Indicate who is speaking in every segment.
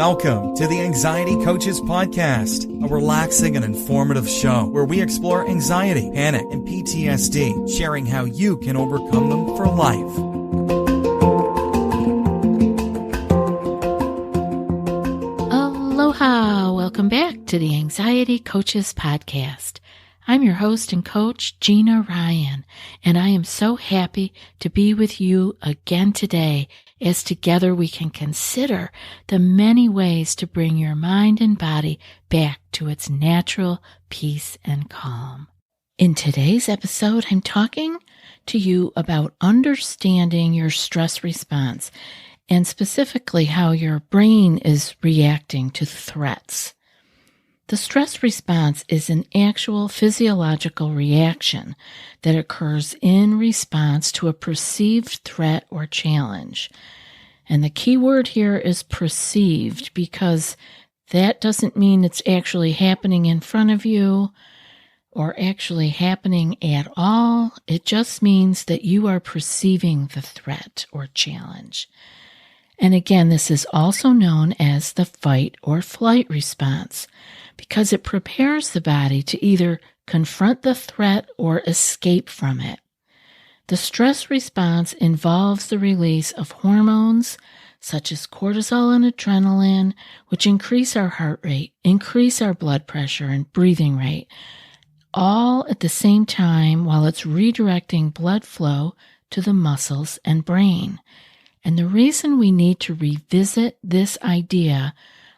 Speaker 1: Welcome to the Anxiety Coaches Podcast, a relaxing and informative show where we explore anxiety, panic, and PTSD, sharing how you can overcome them for life.
Speaker 2: Aloha! Welcome back to the Anxiety Coaches Podcast. I'm your host and coach, Gina Ryan, and I am so happy to be with you again today as together we can consider the many ways to bring your mind and body back to its natural peace and calm. In today's episode, I'm talking to you about understanding your stress response and specifically how your brain is reacting to threats. The stress response is an actual physiological reaction that occurs in response to a perceived threat or challenge. And the key word here is perceived, because that doesn't mean it's actually happening in front of you or actually happening at all. It just means that you are perceiving the threat or challenge. And again, this is also known as the fight or flight response, because it prepares the body to either confront the threat or escape from it. The stress response involves the release of hormones such as cortisol and adrenaline, which increase our heart rate, increase our blood pressure and breathing rate, all at the same time while it's redirecting blood flow to the muscles and brain. And the reason we need to revisit this idea,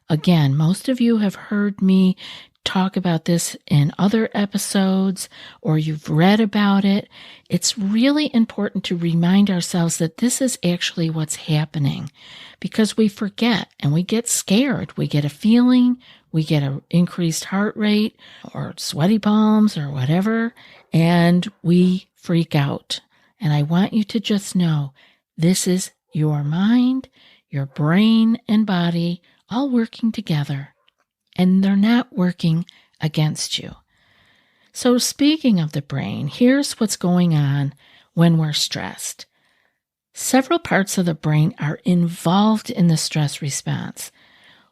Speaker 2: again, most of you have heard me talk about this in other episodes, or you've read about it. It's really important to remind ourselves that this is actually what's happening, because we forget and we get scared. We get a feeling, we get an increased heart rate or sweaty palms or whatever, and we freak out. And I want you to just know this is your mind, your brain, and body all working together, and they're not working against you. So speaking of the brain, here's what's going on when we're stressed. Several parts of the brain are involved in the stress response.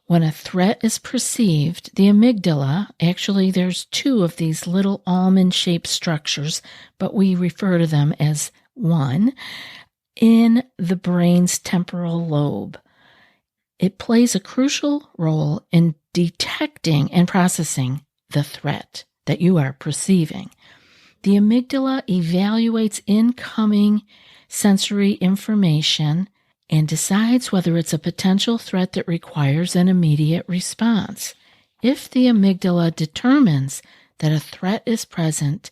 Speaker 2: When a threat is perceived, the amygdala, actually there's two of these little almond-shaped structures, but we refer to them as one, in the brain's temporal lobe. It plays a crucial role in detecting and processing the threat that you are perceiving. The amygdala evaluates incoming sensory information and decides whether it's a potential threat that requires an immediate response. If the amygdala determines that a threat is present,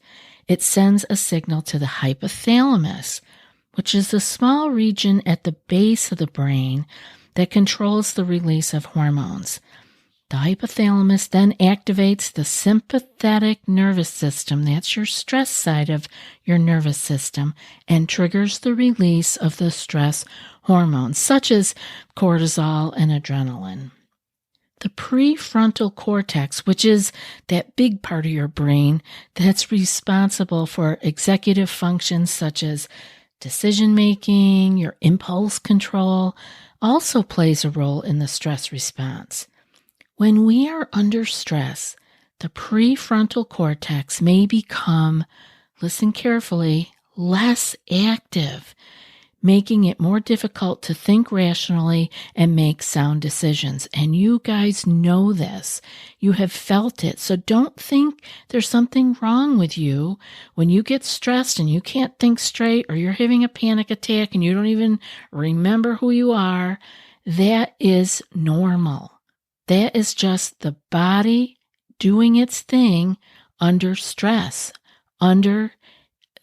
Speaker 2: it sends a signal to the hypothalamus, which is the small region at the base of the brain that controls the release of hormones. The hypothalamus then activates the sympathetic nervous system, that's your stress side of your nervous system, and triggers the release of the stress hormones, such as cortisol and adrenaline. The prefrontal cortex, which is that big part of your brain that's responsible for executive functions such as decision-making, your impulse control, also plays a role in the stress response. When we are under stress, the prefrontal cortex may become, listen carefully, less active, making it more difficult to think rationally and make sound decisions. And you guys know this. You have felt it. So don't think there's something wrong with you when you get stressed and you can't think straight, or you're having a panic attack and you don't even remember who you are. That is normal. That is just the body doing its thing under stress, under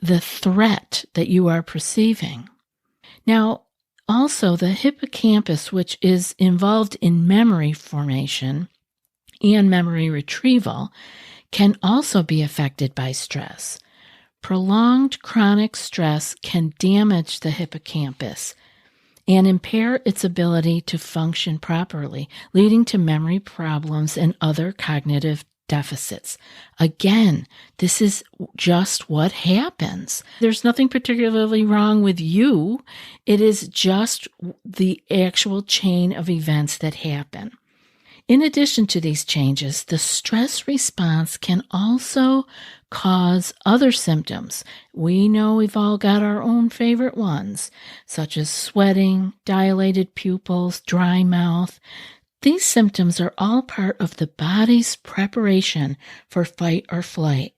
Speaker 2: the threat that you are perceiving. Now, also the hippocampus, which is involved in memory formation and memory retrieval, can also be affected by stress. Prolonged chronic stress can damage the hippocampus and impair its ability to function properly, leading to memory problems and other cognitive deficits. Again, this is just what happens. There's nothing particularly wrong with you. It is just the actual chain of events that happen. In addition to these changes, the stress response can also cause other symptoms. We know we've all got our own favorite ones, such as sweating, dilated pupils, dry mouth. These symptoms are all part of the body's preparation for fight or flight,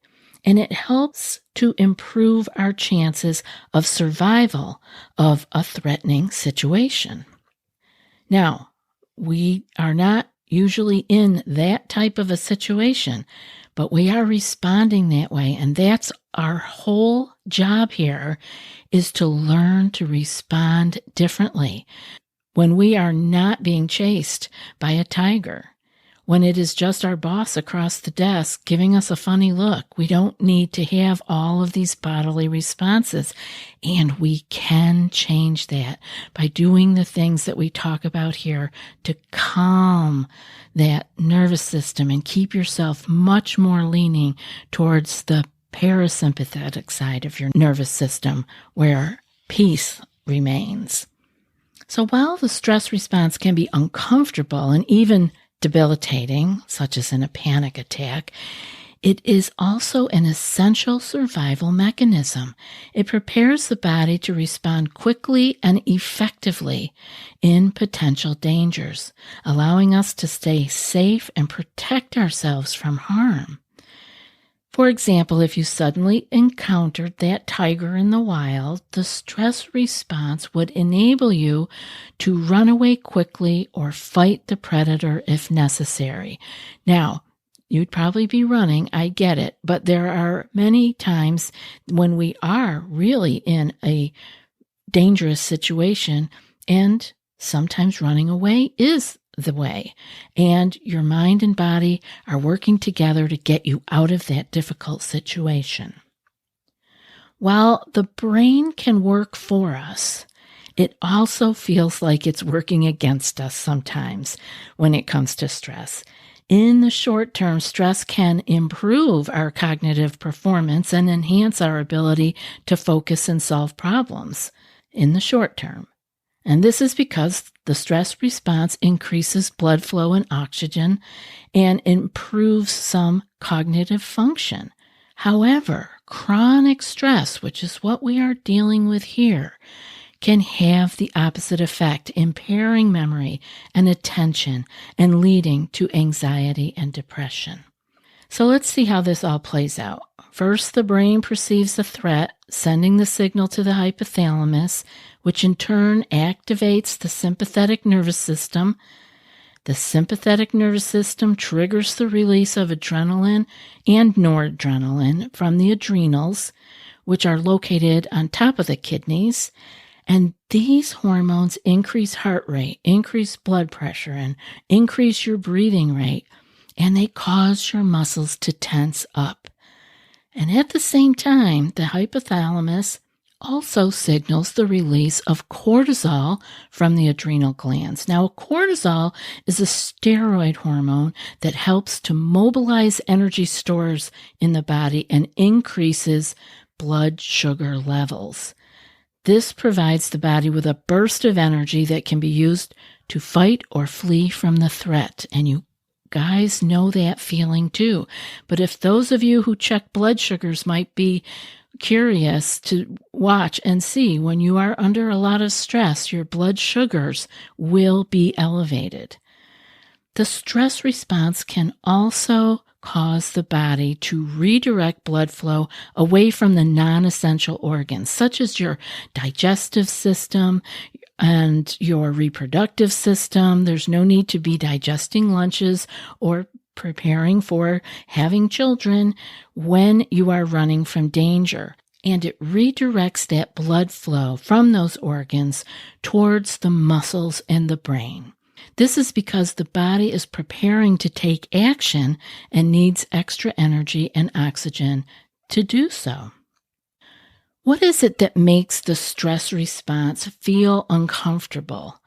Speaker 2: and it helps to improve our chances of survival of a threatening situation. Now, we are not usually in that type of a situation, but we are responding that way, and that's our whole job here, is to learn to respond differently. When we are not being chased by a tiger, when it is just our boss across the desk giving us a funny look, we don't need to have all of these bodily responses. And we can change that by doing the things that we talk about here to calm that nervous system and keep yourself much more leaning towards the parasympathetic side of your nervous system where peace remains. So while the stress response can be uncomfortable and even debilitating, such as in a panic attack, it is also an essential survival mechanism. It prepares the body to respond quickly and effectively in potential dangers, allowing us to stay safe and protect ourselves from harm. For example, if you suddenly encountered that tiger in the wild, the stress response would enable you to run away quickly or fight the predator if necessary. Now, you'd probably be running, I get it, but there are many times when we are really in a dangerous situation, and sometimes running away is the way, and your mind and body are working together to get you out of that difficult situation. While the brain can work for us, it also feels like it's working against us sometimes when it comes to stress. In the short term, stress can improve our cognitive performance and enhance our ability to focus and solve problems in the short term. And this is because the stress response increases blood flow and oxygen and improves some cognitive function. However, chronic stress, which is what we are dealing with here, can have the opposite effect, impairing memory and attention and leading to anxiety and depression. So let's see how this all plays out. First, the brain perceives the threat, sending the signal to the hypothalamus, which in turn activates the sympathetic nervous system. The sympathetic nervous system triggers the release of adrenaline and noradrenaline from the adrenals, which are located on top of the kidneys. And these hormones increase heart rate, increase blood pressure, and increase your breathing rate, and they cause your muscles to tense up. And at the same time, the hypothalamus also signals the release of cortisol from the adrenal glands. Now, cortisol is a steroid hormone that helps to mobilize energy stores in the body and increases blood sugar levels. This provides the body with a burst of energy that can be used to fight or flee from the threat. And you guys know that feeling too. But if those of you who check blood sugars might be curious to watch and see, when you are under a lot of stress, your blood sugars will be elevated. The stress response can also cause the body to redirect blood flow away from the non-essential organs, such as your digestive system and your reproductive system. There's no need to be digesting lunches or preparing for having children when you are running from danger. And it redirects that blood flow from those organs towards the muscles and the brain. This is because the body is preparing to take action and needs extra energy and oxygen to do so. What is it that makes the stress response feel uncomfortable?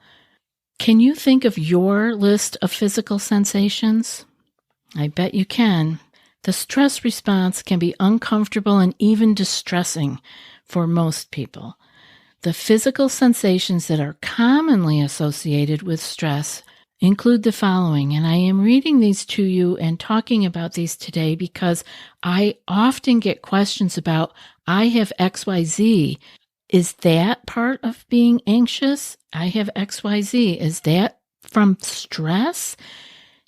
Speaker 2: Can you think of your list of physical sensations? I bet you can. The stress response can be uncomfortable and even distressing for most people. The physical sensations that are commonly associated with stress include the following. And I am reading these to you and talking about these today because I often get questions about, I have XYZ. Is that part of being anxious? I have XYZ. Is that from stress?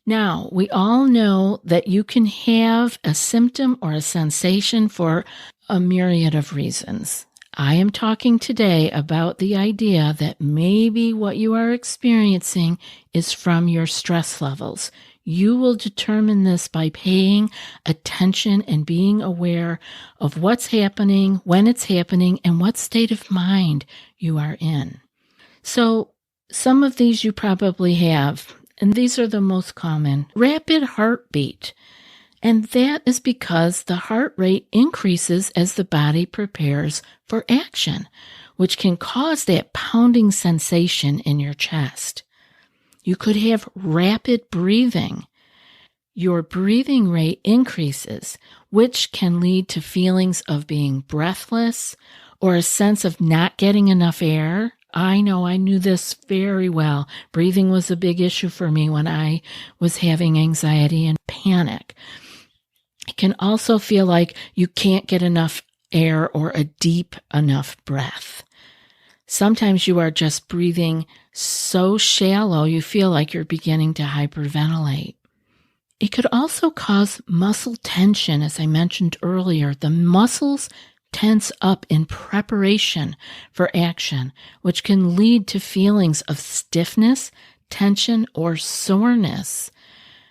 Speaker 2: Now, we all know that you can have a symptom or a sensation for a myriad of reasons. I am talking today about the idea that maybe what you are experiencing is from your stress levels. You will determine this by paying attention and being aware of what's happening, when it's happening, and what state of mind you are in. So some of these you probably have, and these are the most common. Rapid heartbeat. And that is because the heart rate increases as the body prepares for action, which can cause that pounding sensation in your chest. You could have rapid breathing. Your breathing rate increases, which can lead to feelings of being breathless or a sense of not getting enough air. I know I knew this very well. Breathing was a big issue for me when I was having anxiety and panic. It can also feel like you can't get enough air or a deep enough breath. Sometimes you are just breathing so shallow you feel like you're beginning to hyperventilate. It could also cause muscle tension, as I mentioned earlier. The muscles tense up in preparation for action, which can lead to feelings of stiffness, tension, or soreness.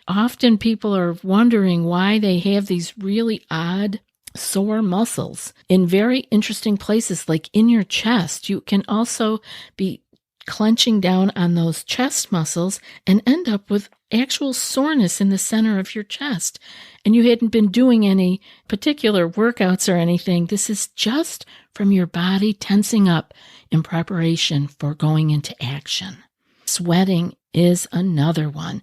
Speaker 2: Often people are wondering why they have these really odd sore muscles in very interesting places, like in your chest. You can also be clenching down on those chest muscles and end up with actual soreness in the center of your chest. And you hadn't been doing any particular workouts or anything. This is just from your body tensing up in preparation for going into action. Sweating is another one.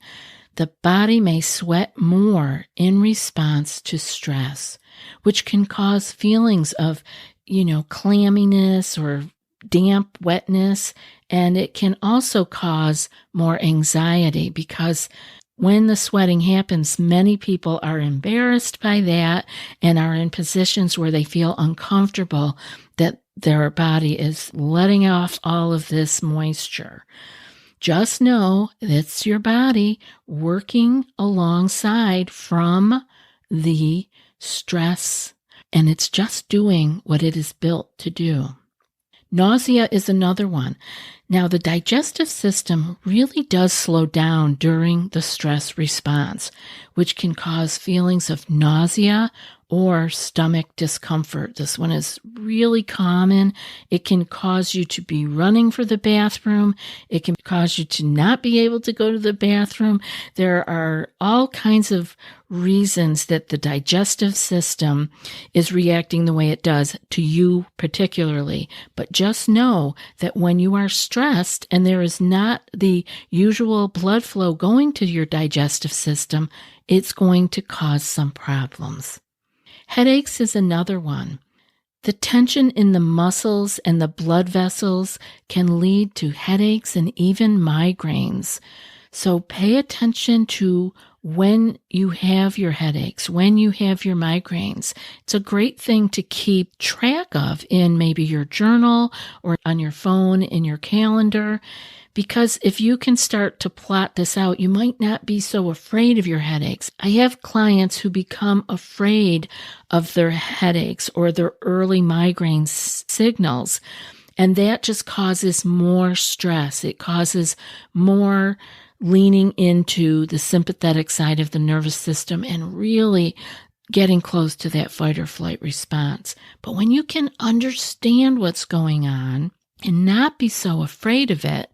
Speaker 2: The body may sweat more in response to stress, which can cause feelings of, clamminess or damp wetness. And it can also cause more anxiety because when the sweating happens, many people are embarrassed by that and are in positions where they feel uncomfortable that their body is letting off all of this moisture. Just know it's your body working alongside from the stress, and it's just doing what it is built to do. Nausea is another one. Now, the digestive system really does slow down during the stress response, which can cause feelings of nausea or stomach discomfort. This one is really common. It can cause you to be running for the bathroom. It can cause you to not be able to go to the bathroom. There are all kinds of reasons that the digestive system is reacting the way it does to you particularly. But just know that when you are stressed and there is not the usual blood flow going to your digestive system, it's going to cause some problems. Headaches is another one. The tension in the muscles and the blood vessels can lead to headaches and even migraines. So pay attention to when you have your headaches, when you have your migraines. It's a great thing to keep track of in maybe your journal or on your phone, in your calendar, because if you can start to plot this out, you might not be so afraid of your headaches. I have clients who become afraid of their headaches or their early migraine signals, and that just causes more stress. It causes more leaning into the sympathetic side of the nervous system and really getting close to that fight or flight response. But when you can understand what's going on and not be so afraid of it,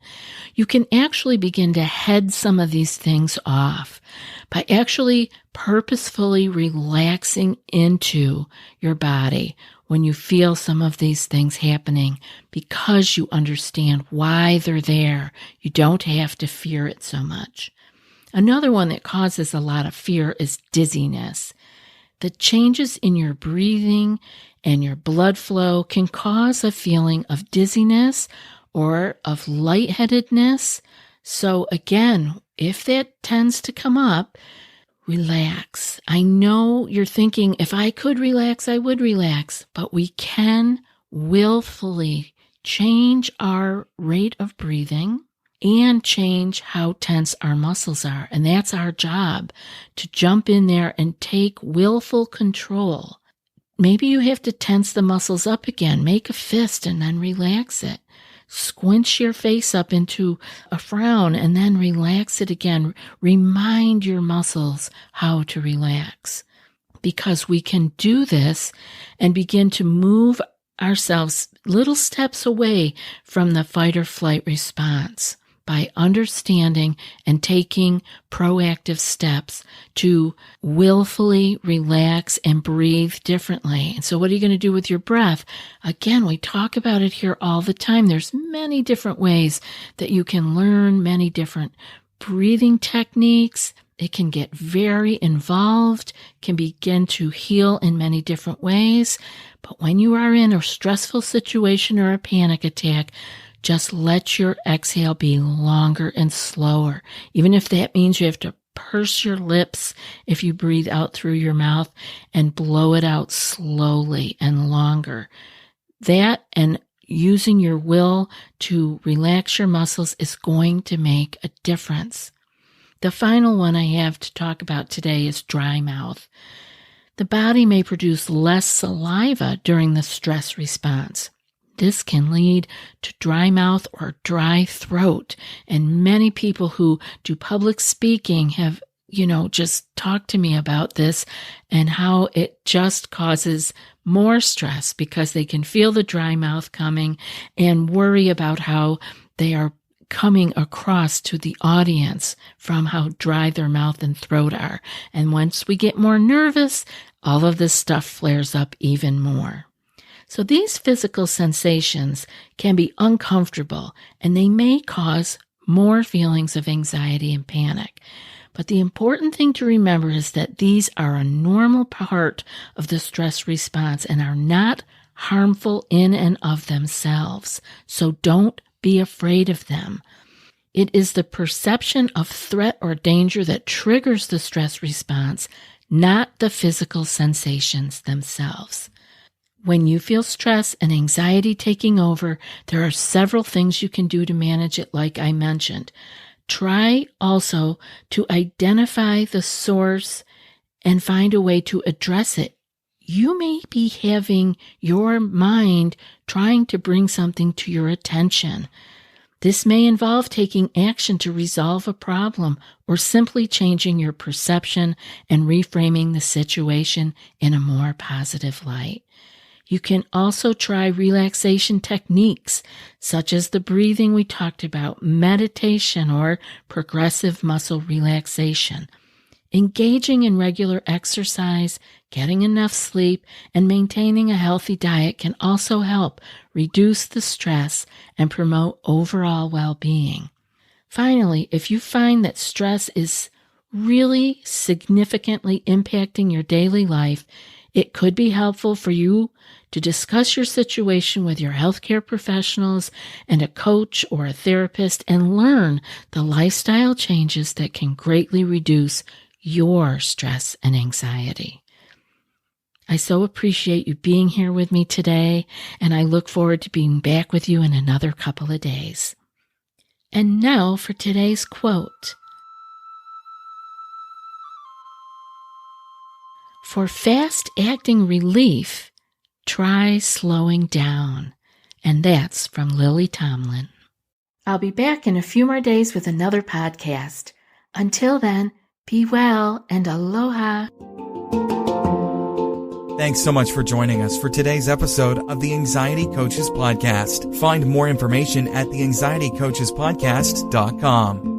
Speaker 2: you can actually begin to head some of these things off by actually purposefully relaxing into your body when you feel some of these things happening, because you understand why they're there. You don't have to fear it so much. Another one that causes a lot of fear is dizziness. The changes in your breathing and your blood flow can cause a feeling of dizziness or of lightheadedness. So again, if that tends to come up, relax. I know you're thinking, if I could relax, I would relax, but we can willfully change our rate of breathing and change how tense our muscles are. And that's our job, to jump in there and take willful control. Maybe you have to tense the muscles up again. Make a fist and then relax it. Squinch your face up into a frown and then relax it again. Remind your muscles how to relax, because we can do this and begin to move ourselves little steps away from the fight or flight response by understanding and taking proactive steps to willfully relax and breathe differently. And so what are you going to do with your breath? Again, we talk about it here all the time. There's many different ways that you can learn, many different breathing techniques. It can get very involved, can begin to heal in many different ways. But when you are in a stressful situation or a panic attack, just let your exhale be longer and slower. Even if that means you have to purse your lips if you breathe out through your mouth and blow it out slowly and longer. That and using your will to relax your muscles is going to make a difference. The final one I have to talk about today is dry mouth. The body may produce less saliva during the stress response. This can lead to dry mouth or dry throat. And many people who do public speaking have, just talked to me about this and how it just causes more stress because they can feel the dry mouth coming and worry about how they are coming across to the audience from how dry their mouth and throat are. And once we get more nervous, all of this stuff flares up even more. So these physical sensations can be uncomfortable and they may cause more feelings of anxiety and panic. But the important thing to remember is that these are a normal part of the stress response and are not harmful in and of themselves. So don't be afraid of them. It is the perception of threat or danger that triggers the stress response, not the physical sensations themselves. When you feel stress and anxiety taking over, there are several things you can do to manage it, like I mentioned. Try also to identify the source and find a way to address it. You may be having your mind trying to bring something to your attention. This may involve taking action to resolve a problem or simply changing your perception and reframing the situation in a more positive light. You can also try relaxation techniques, such as the breathing we talked about, meditation, or progressive muscle relaxation. Engaging in regular exercise, getting enough sleep, and maintaining a healthy diet can also help reduce the stress and promote overall well-being. Finally, if you find that stress is really significantly impacting your daily life, it could be helpful for you to discuss your situation with your healthcare professionals and a coach or a therapist and learn the lifestyle changes that can greatly reduce your stress and anxiety. I so appreciate you being here with me today, and I look forward to being back with you in another couple of days. And now for today's quote. For fast-acting relief, try slowing down. And that's from Lily Tomlin. I'll be back in a few more days with another podcast. Until then, be well and aloha.
Speaker 1: Thanks so much for joining us for today's episode of the Anxiety Coaches Podcast. Find more information at theanxietycoachespodcast.com.